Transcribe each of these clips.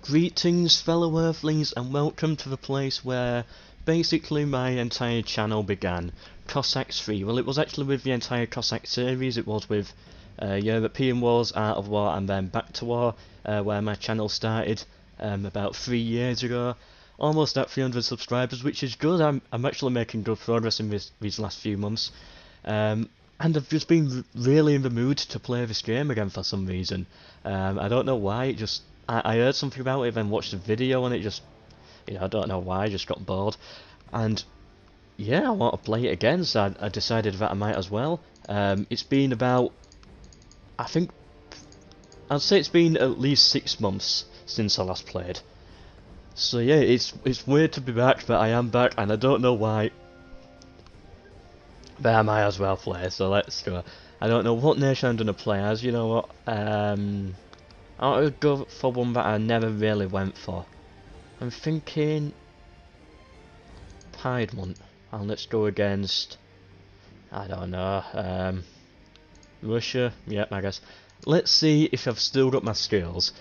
Greetings fellow earthlings and welcome to the place where basically my entire channel began, Cossacks 3. Well, it was actually with the entire Cossack series. It was with European Wars, Art of War and then Back to War, where my channel started about 3 years ago. Almost at 300 subscribers, which is good. I'm actually making good progress in these last few months. And I've just been really in the mood to play this game again for some reason. I don't know why, I heard something about it, then watched a video and it just, I don't know why, I just got bored. And yeah, I want to play it again, so I decided that I might as well. It's been about, I'd say it's been at least 6 months since I last played. So yeah, it's weird to be back, but I am back and I don't know why. But I might as well play, so let's go. I don't know what nation I'm going to play as, you know what, I'll go for one that I never really went for. I'm thinking Piedmont, and let's go against, I don't know, Russia, yep, I guess. Let's see if I've still got my skills.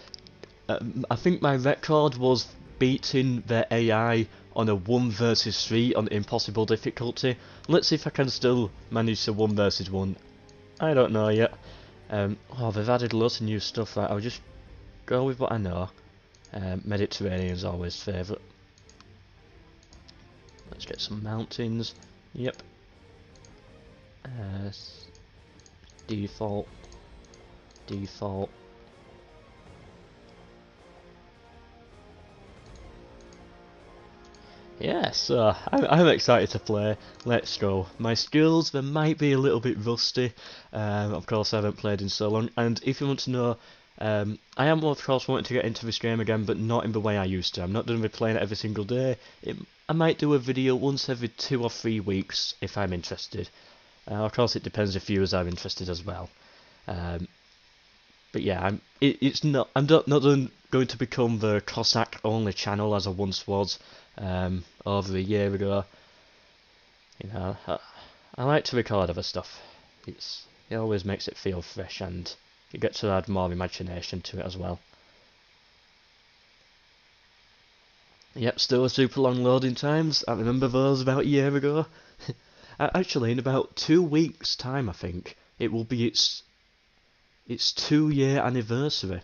I think my record was beating the AI on a 1 versus 3 on impossible difficulty. Let's see if I can still manage to 1 versus 1. I don't know yet. Oh, they've added lots of new stuff. Right, I'll just go with what I know. Mediterranean's always favourite. Let's get some mountains. Yep. Default. Default. Yeah, so I'm excited to play. Let's go. My skills, they might be a little bit rusty. Of course, I haven't played in so long. And if you want to know, I am of course wanting to get into this game again, but not in the way I used to. I'm not going to be playing it every single day. I might do a video once every 2 or 3 weeks if I'm interested. Of course, it depends if viewers are interested as well. But yeah, I'm not going to become the Cossack only channel as I once was over a year ago. I like to record other stuff. It always makes it feel fresh, and you get to add more imagination to it as well. Yep, still a super long loading times. I remember those about a year ago. Actually, in about 2 weeks' time, I think it will be its 2-year anniversary.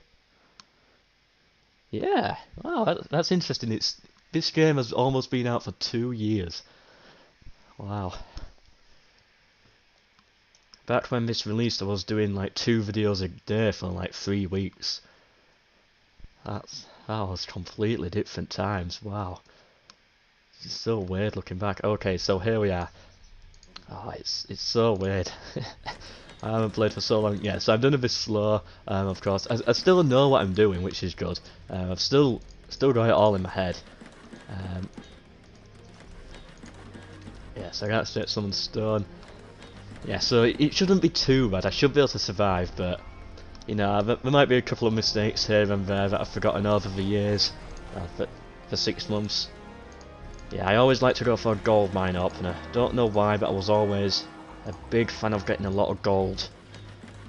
Yeah, wow, that's interesting. This game has almost been out for 2 years. Wow. Back when this released, I was doing like 2 videos a day for like 3 weeks. That was completely different times. Wow. It's so weird looking back. Okay, so here we are. Oh, it's so weird. I haven't played for so long. Yeah, so I've done a bit slow. Of course, I still know what I'm doing, which is good. I've still got it all in my head. Yeah, so I got to get some stone. Yeah, so it shouldn't be too bad. I should be able to survive, but there might be a couple of mistakes here and there that I've forgotten over the years. For 6 months. Yeah, I always like to go for a gold mine opener. Don't know why, but I was always a big fan of getting a lot of gold.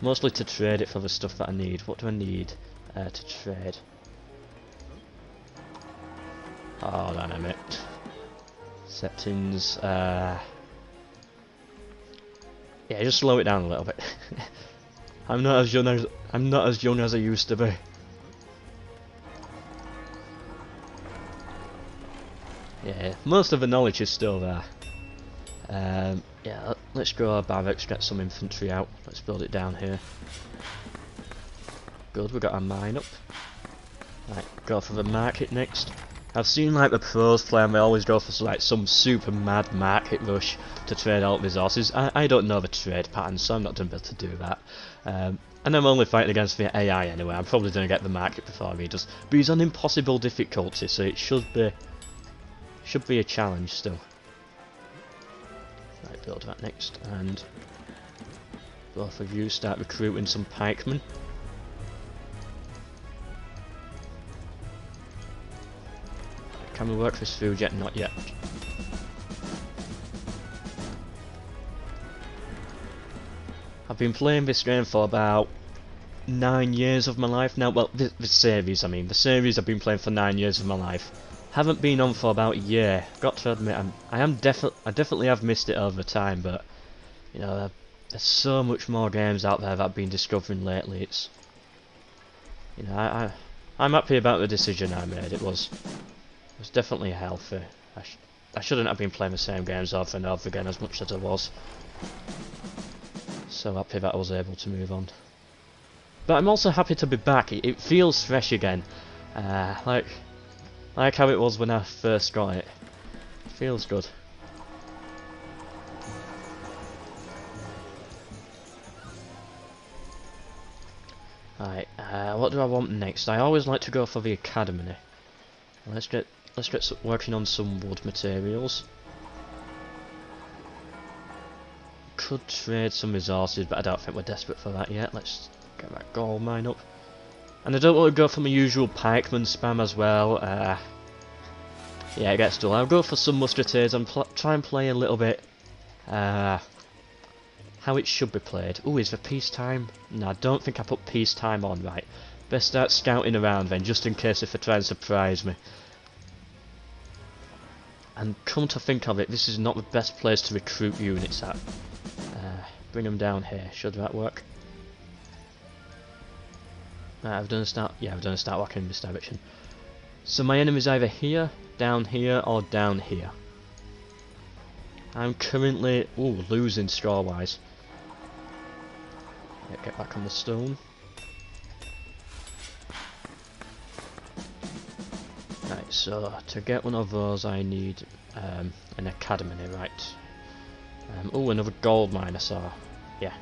Mostly to trade it for the stuff that I need. What do I need to trade? Oh, damn it. Settings. Yeah, just slow it down a little bit. I'm not as young as I used to be. Yeah, most of the knowledge is still there. Yeah, let's go our barracks, get some infantry out. Let's build it down here. Good, we got our mine up. Right, go for the market next. I've seen like the pros play and they always go for like some super mad market rush to trade out resources. I don't know the trade pattern, so I'm not going to be able to do that. And I'm only fighting against the AI anyway. I'm probably going to get the market before he does. But he's on impossible difficulty, so it should be a challenge still. Right, build that next, and both of you start recruiting some pikemen. Can we work this food yet? Not yet. I've been playing this game for about 9 years of my life now. Well, the series, I mean. The series I've been playing for 9 years of my life. Haven't been on for about a year. Got to admit, I definitely have missed it over time, but, you know, there's so much more games out there that I've been discovering lately. It's, you know, I'm happy about the decision I made. It was definitely healthy. I shouldn't have been playing the same games over and over again as much as I was. So happy that I was able to move on. But I'm also happy to be back. It feels fresh again. Like how it was when I first got it. It feels good. Right, what do I want next? I always like to go for the academy. Let's get working on some wood materials. Could trade some resources, but I don't think we're desperate for that yet. Let's get that gold mine up. And I don't want to go for my usual pikeman spam as well. Yeah, it gets dull. I'll go for some musketeers and try and play a little bit how it should be played. Ooh, is there peacetime? No, I don't think I put peacetime on, right. Best start scouting around then, just in case if they try and surprise me. And come to think of it, this is not the best place to recruit units at. Bring them down here. Should that work? I've done a start. Yeah, I've done a start walking in this direction. So my enemy's either here, or down here. I'm currently losing score-wise. Get back on the stone. Right, so to get one of those, I need an academy, right? Another gold mine I saw. Yeah.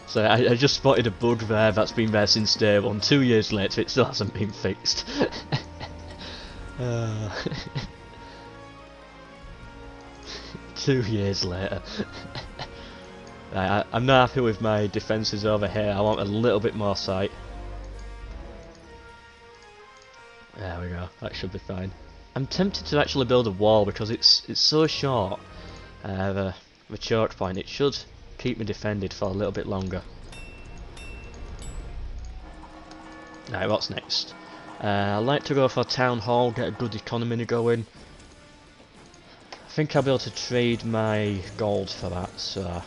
So I just spotted a bug there that's been there since day one. 2 years later, it still hasn't been fixed. 2 years later. Right, I'm not happy with my defences over here. I want a little bit more sight. There we go. That should be fine. I'm tempted to actually build a wall because it's so short. The choke point. It should keep me defended for a little bit longer. Right, what's next? I'd like to go for Town Hall, get a good economy going. I think I'll be able to trade my gold for that, so...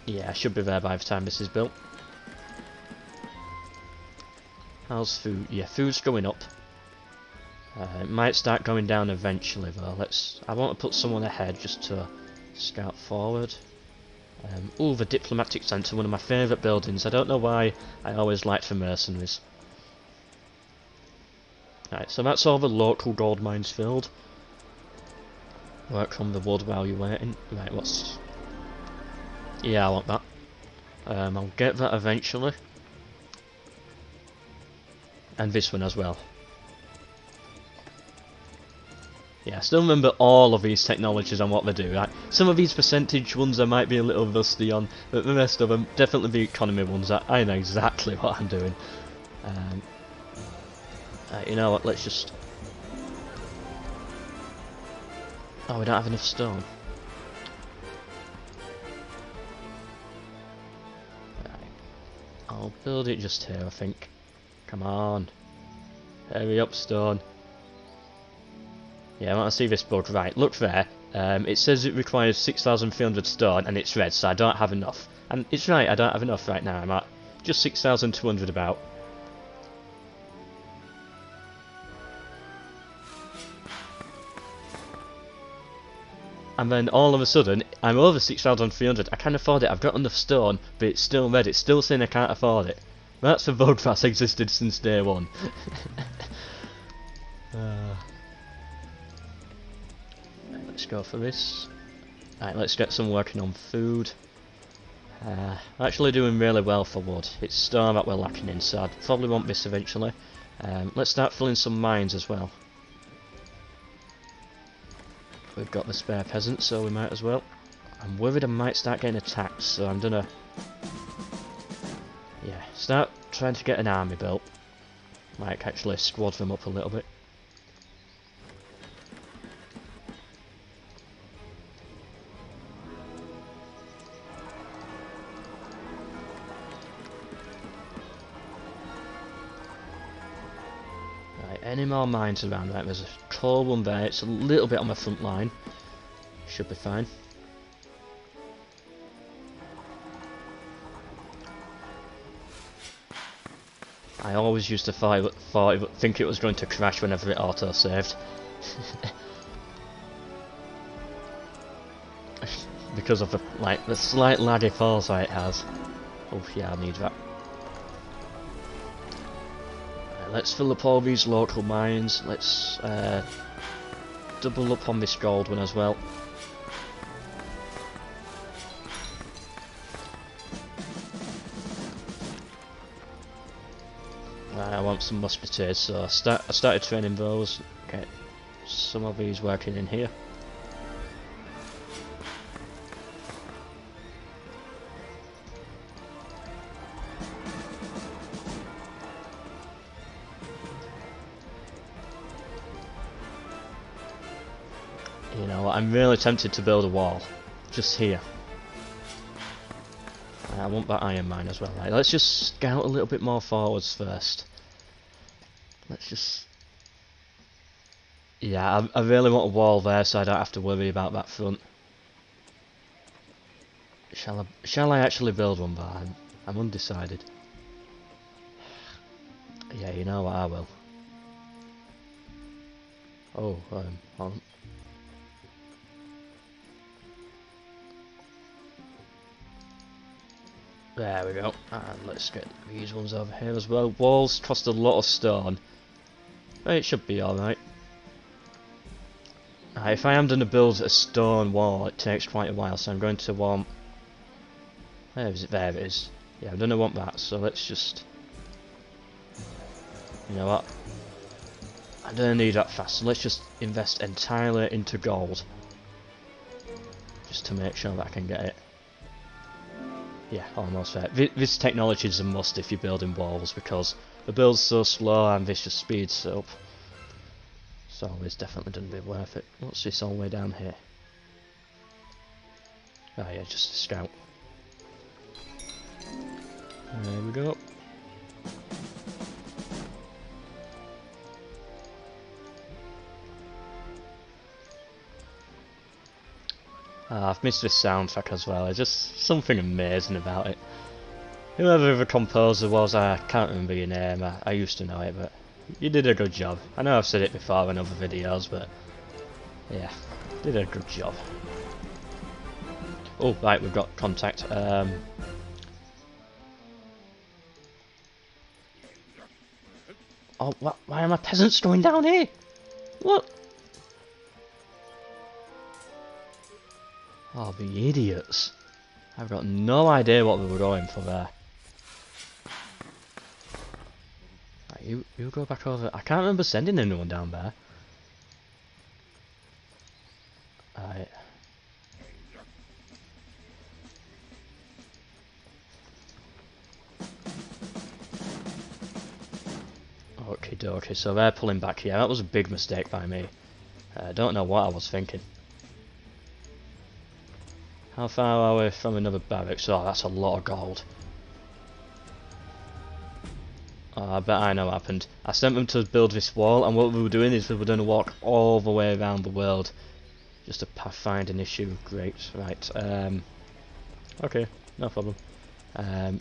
Yeah, I should be there by the time this is built. How's food? Yeah, food's going up. It might start going down eventually though. I want to put someone ahead just to scout forward. The diplomatic centre, one of my favourite buildings. I don't know why I always liked the mercenaries. Right, so that's all the local gold mines filled. Work on the wood while you're waiting. Right, what's... Yeah, I want that. I'll get that eventually. And this one as well. Yeah, I still remember all of these technologies and what they do. Right? Some of these percentage ones I might be a little rusty on, but the rest of them, definitely the economy ones, I know exactly what I'm doing. You know what, let's just... Oh, we don't have enough stone. I'll build it just here, I think. Come on. Hurry up, stone. Yeah, I want to see this bug. Right, look there. It says it requires 6,300 stone, and it's red, so I don't have enough. And it's right, I don't have enough right now. I'm at just 6,200 about. And then all of a sudden, I'm over 6,300. I can't afford it. I've got enough stone, but it's still red. It's still saying I can't afford it. That's a bug that's existed since day one. Let's go for this. Right, let's get some working on food. Actually doing really well for wood. It's stone that we're lacking in, so I probably want this eventually. Let's start filling some mines as well. We've got the spare peasants, so we might as well. I'm worried I might start getting attacked, so I'm gonna Yeah, start trying to get an army built. Might actually squad them up a little bit. Right, any more mines around? Right, there's a coal one there. It's a little bit on my front line. Should be fine. I always used to think it was going to crash whenever it auto-saved. Because of the slight laggy foresight it has. Oh yeah, I need that. Right, let's fill up all these local mines. Let's double up on this gold one as well. Right, I want some musketeers, so I started training those. Okay, some of these working in here. You know what, I'm really tempted to build a wall. Just here. I want that iron mine as well. Right, let's just scout a little bit more forwards first. Let's just... Yeah, I really want a wall there so I don't have to worry about that front. Shall I actually build one? But I'm undecided. Yeah, you know what, I will. Oh, hold on. There we go. And let's get these ones over here as well. Walls cost a lot of stone. But it should be alright. If I am going to build a stone wall, it takes quite a while, so I'm going to want... Where is it? There it is. Yeah, I'm going to want that, so let's just... You know what? I don't need that fast, so let's just invest entirely into gold. Just to make sure that I can get it. Yeah, almost there. This technology is a must if you're building walls, because the build's so slow and this just speeds it up. So it's definitely going to be worth it. What's this all the way down here? Oh yeah, just a scout. There we go. I've missed this soundtrack as well. There's just something amazing about it. Whoever the composer was, I can't remember your name. I used to know it, but you did a good job. I know I've said it before in other videos, but yeah, did a good job. Oh, right, we've got contact. Oh, why are my peasants going down here? What? Oh, the idiots. I've got no idea what we were going for there. Right, you go back over. I can't remember sending anyone down there. Right. Okie dokie, so they're pulling back here. That was a big mistake by me. I don't know what I was thinking. How far are we from another barracks? Oh, that's a lot of gold. Oh, I bet I know what happened. I sent them to build this wall, and what we were doing is we were going to walk all the way around the world just to find an issue. Great, right. Okay, no problem. Right,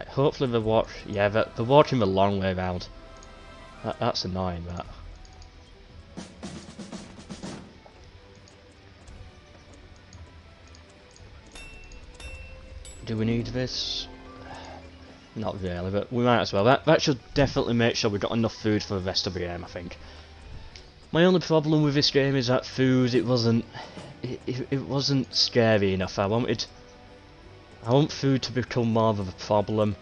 hopefully they're they're walking the long way around. That's annoying, that. Do we need this? Not really, but we might as well. That should definitely make sure we've got enough food for the rest of the game, I think. My only problem with this game is that food, it wasn't scary enough. I want food to become more of a problem,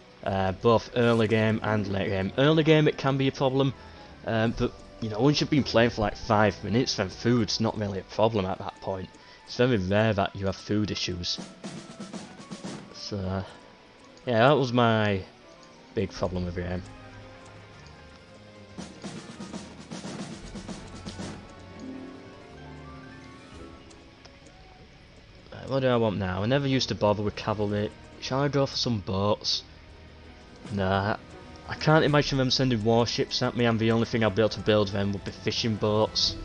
both early game and late game. Early game it can be a problem, but you know, once you've been playing for like 5 minutes, then food's not really a problem at that point. It's very rare that you have food issues. So, yeah, that was my big problem with the game. What do I want now? I never used to bother with cavalry. Shall I go for some boats? Nah, I can't imagine them sending warships at me, and the only thing I'd be able to build then would be fishing boats.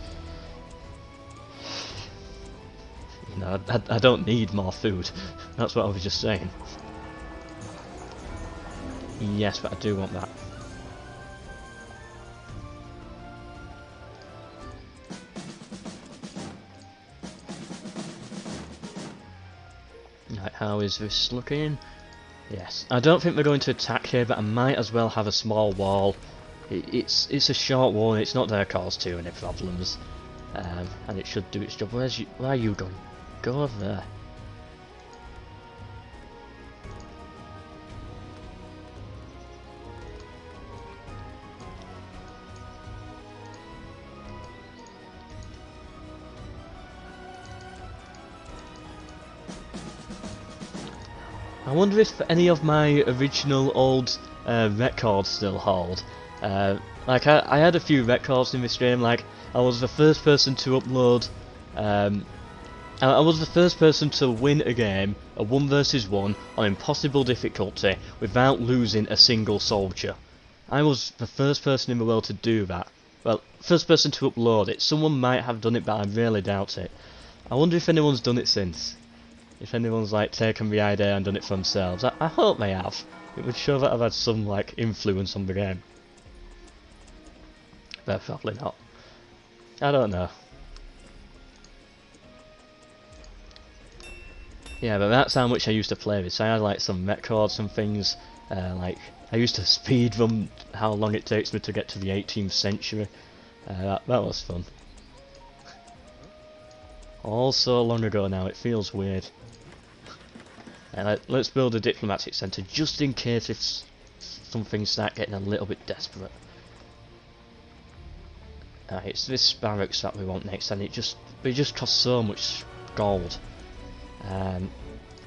You know, I don't need more food. That's what I was just saying. Yes, but I do want that. Right, how is this looking? Yes. I don't think they're going to attack here, but I might as well have a small wall. It's a short wall, and it's not going to cause too many problems. And it should do its job. Where are you going? Go over there. I wonder if any of my original old records still hold. Like I had a few records in this game. Like I was the first person to upload. I was the first person to win a game, a 1 versus 1 on impossible difficulty without losing a single soldier. I was the first person in the world to do that. Well, first person to upload it. Someone might have done it, but I really doubt it. I wonder if anyone's done it since. If anyone's like taken the idea and done it for themselves. I hope they have. It would show that I've had some like influence on the game. But probably not. I don't know. Yeah, but that's how much I used to play this. I had like some records and things. Like I used to speed run how long it takes me to get to the 18th century. That was fun. All so long ago now, it feels weird. Let's build a diplomatic centre just in case if some things start getting a little bit desperate. It's this barracks that we want next, and it just costs so much gold.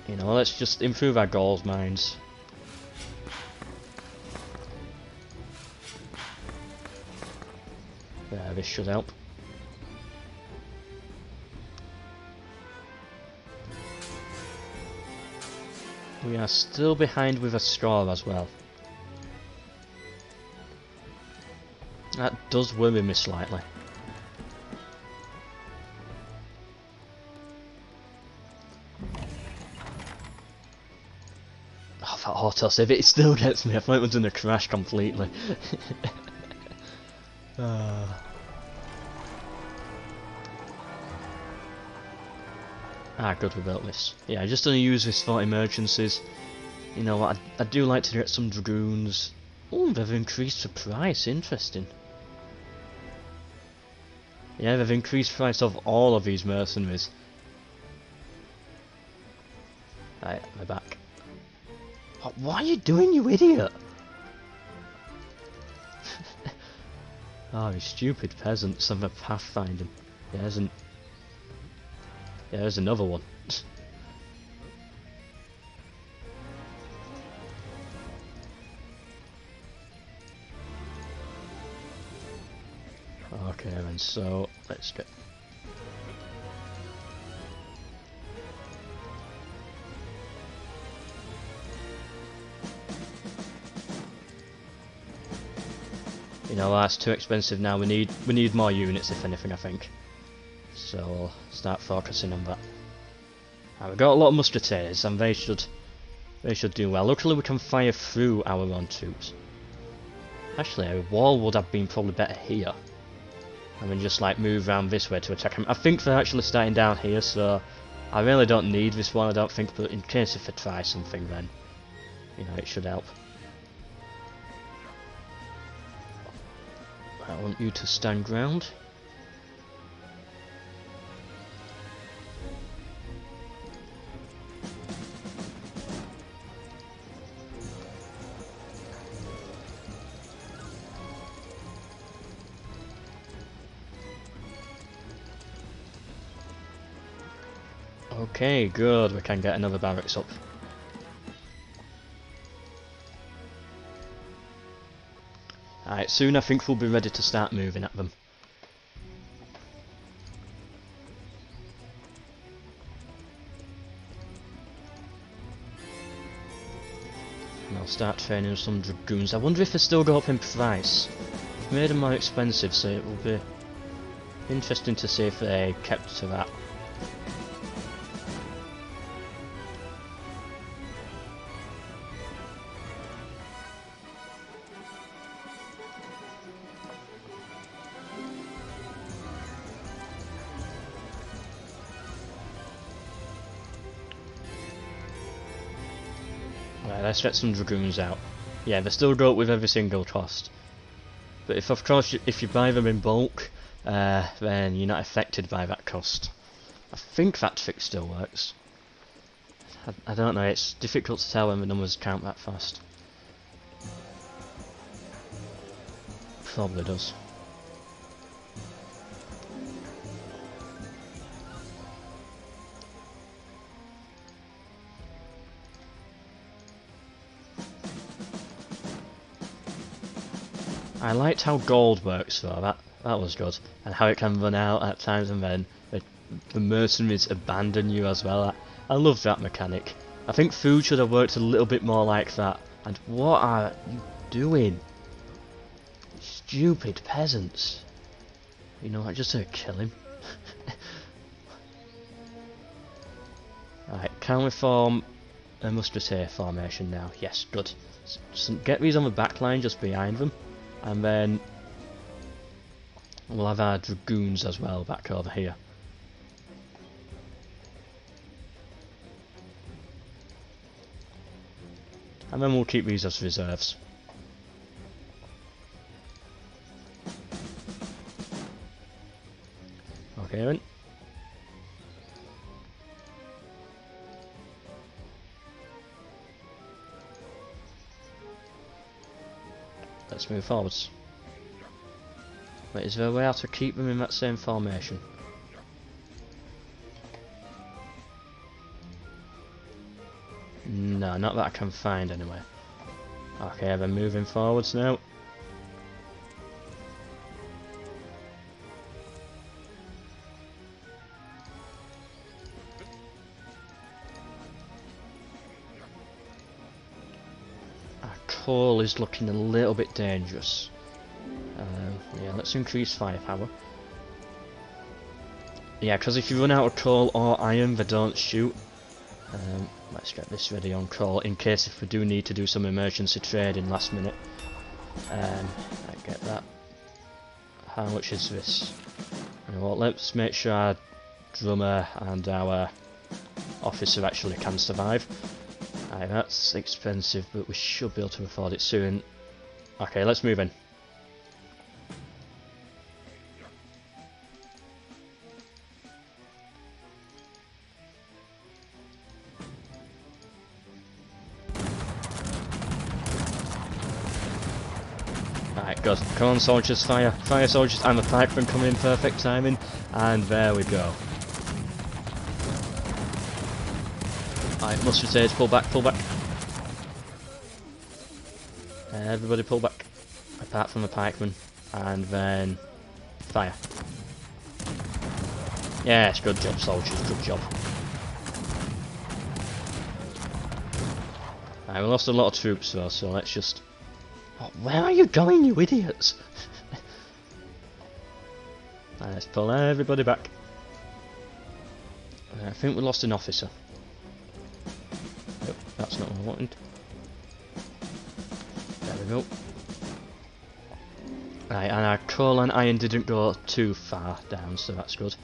You know, let's just improve our gold mines. There, this should help. We are still behind with a straw as well. That does worry me slightly. Oh, that autosave, it still gets me. I thought it was going to crash completely. Good, we built this. Yeah, I'm just going to use this for emergencies. You know what, I do like to get some dragoons. Oh, they've increased the price, interesting. Yeah, they've increased the price of all of these mercenaries. Right, they're back. What are you doing, you idiot? Oh, you stupid peasants and the pathfinding. Yeah, there's another one. Okay, then, so let's get. You know, that's too expensive now. We need more units, if anything, I think. So we'll start focusing on that. Right, we've got a lot of musketeers, and they should do well. Luckily, we can fire through our own troops. Actually, a wall would have been probably better here. And then just like move around this way to attack him. I think they're actually starting down here, so I really don't need this one, I don't think, but in case if I try something, then you know, it should help. I want you to stand ground. Okay, good, we can get another barracks up. Alright, soon I think we'll be ready to start moving at them. And I'll start training some dragoons. I wonder if they still go up in price. I've made them more expensive, so it will be interesting to see if they kept to that. Right, let's get some dragoons out. Yeah, they still go up with every single cost. But if of course if you buy them in bulk, then you're not affected by that cost. I think that trick still works. I don't know, it's difficult to tell when the numbers count that fast. Probably does. I liked how gold works though, that was good. And how it can run out at times and then the mercenaries abandon you as well. I love that mechanic. I think food should have worked a little bit more like that. And what are you doing? Stupid peasants. You know what, just to kill him. Right, can we form a musketeer formation now? Yes, good. Just get these on the back line just behind them. And then we'll have our dragoons as well back over here. And then we'll keep these as reserves. Okay then. Let's move forwards. Wait, is there a way how to keep them in that same formation? No, not that I can find anyway. Okay, then moving forwards now. Coal is looking a little bit dangerous. Yeah, let's increase firepower. Yeah, because if you run out of coal or iron, they don't shoot. Let's get this ready on coal in case if we do need to do some emergency trading last minute. I get that. How much is this? You know what, let's make sure our drummer and our officer actually can survive. Alright, that's expensive, but we should be able to afford it soon. Okay, let's move in. Alright, good. Come on, soldiers, fire. Fire, soldiers, and the pikemen coming in perfect timing. And there we go. Alright, musketeers, pull back, pull back. Everybody pull back. Apart from the pikemen. And then fire. Yes, good job, soldiers, good job. Alright, we lost a lot of troops though, so let's just... Oh, where are you going, you idiots? Let's pull everybody back. I think we lost an officer. Nope, that's not what I wanted. There we go. Right, and our coal and iron didn't go too far down, so that's good.